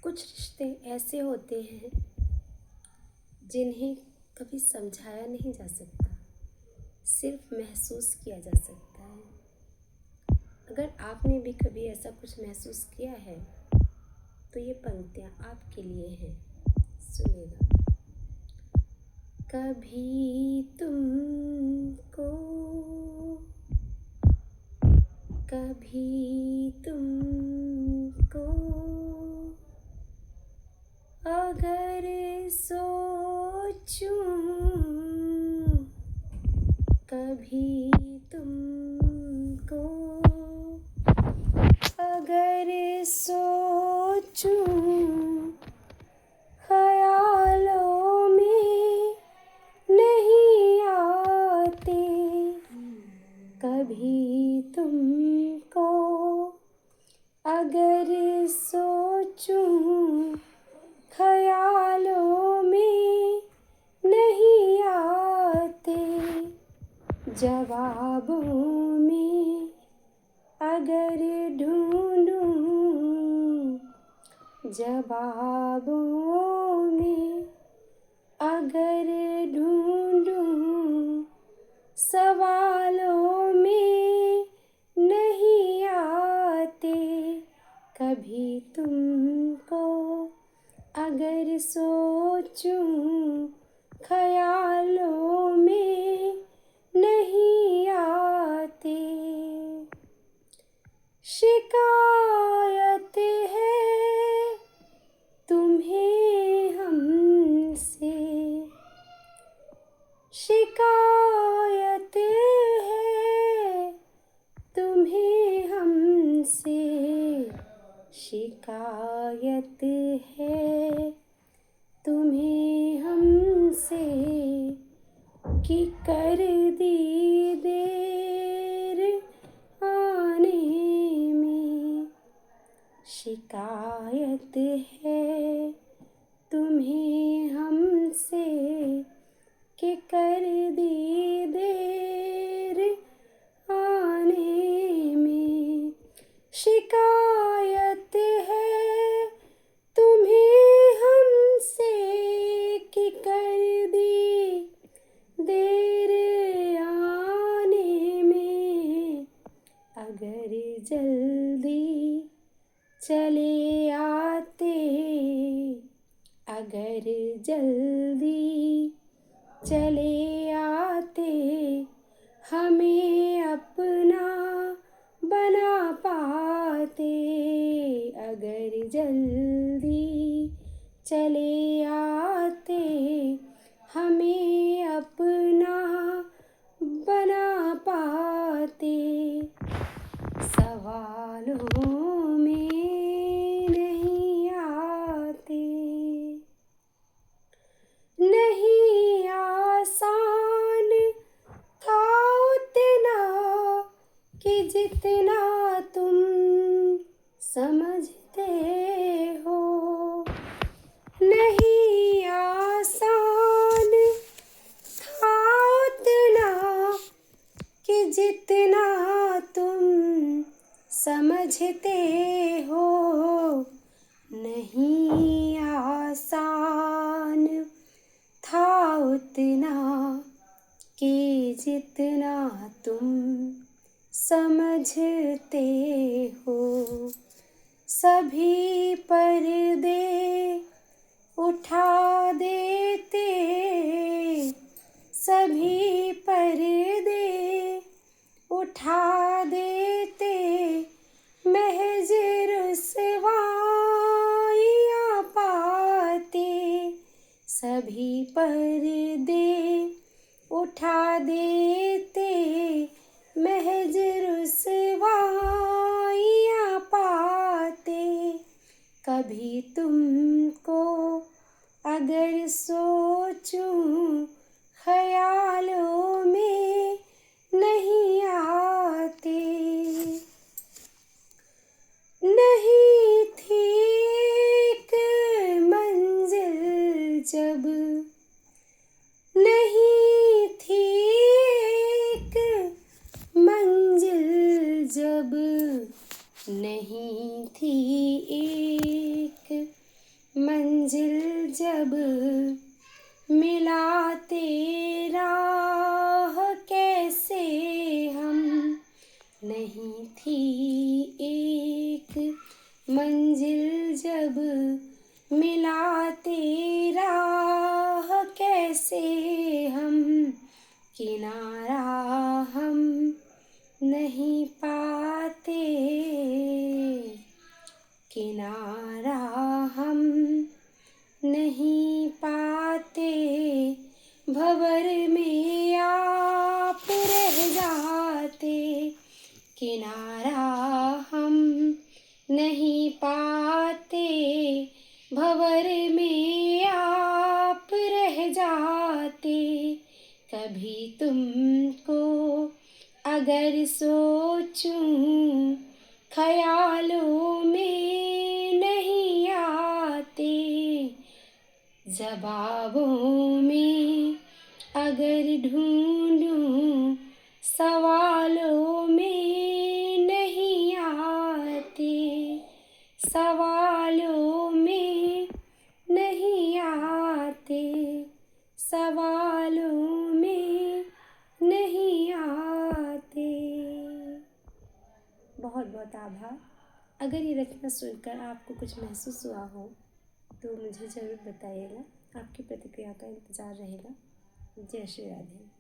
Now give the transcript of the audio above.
कुछ रिश्ते ऐसे होते हैं जिन्हें कभी समझाया नहीं जा सकता, सिर्फ महसूस किया जा सकता है। अगर आपने भी कभी ऐसा कुछ महसूस किया है तो ये पंक्तियाँ आपके लिए हैं, सुनिएगा। कभी तुमको, कभी तुमको अगर सोचूं, कभी तुमको अगर सोचूं, ख्यालों में नहीं आते, कभी तुमको अगर सोचूं, ख्यालों में नहीं आते, जवाबों में अगर ढूंढूं, जवाबों में अगर ढूंढूं, सवालों में नहीं आते, कभी तुमको अगर सोचूं, ख्यालों में नहीं आते। शिकायत है तुम्हें हमसे, शिकायत है तुम्हें हमसे, शिकायत है तुम्हें हमसे कि कर दी देर आने में, शिकायत है तुम्हें हमसे कि कर दी देर आने में, शिकायत है तुम्हें हमसे कि कर दी देर आने में, अगर जल्दी चले आते, अगर जल्दी चले आते, हमें अपना बना पाते, अगर जल्दी चले आते, हमें अपना बना पाते, सवालों में नहीं आते, नहीं आसान था उतना कि जितना तुम समझते हो, नहीं आसान था उतना कि जितना तुम समझते हो, नहीं आसान था उतना कि जितना तुम समझते हो, सभी पर्दे उठा देते, सभी पर्दे उठा देते, महज रुसवाइयाँ पाते, सभी पर्दे उठा देते, महज रुसवाइयाँ पाते, कभी तुमको अगर सोचूं, ख्यालों में नहीं आते, नहीं थी एक मंजिल जब, नहीं थी एक मंजिल जब, नहीं थी एक मंजिल जब मिलाते राह कैसे हम, नहीं थी एक मंजिल जब मिलाते राह कैसे हम, किनारा हम नहीं पाते, किनारा हम नहीं पाते, भंवर में आप रह जाते, किनारा हम नहीं पाते, भंवर में आप रह जाते। कभी तुमको अगर सोचूं ख्यालों में नहीं आते, जवाबों में अगर ढूंढूं सवालों में नहीं आते, सवालों में नहीं आते, सवालों में नहीं आते। बहुत बहुत आभार। अगर ये रचना सुनकर आपको कुछ महसूस हुआ हो तो मुझे ज़रूर बताइएगा। आपकी प्रतिक्रिया का इंतज़ार रहेगा। जय श्री राधे।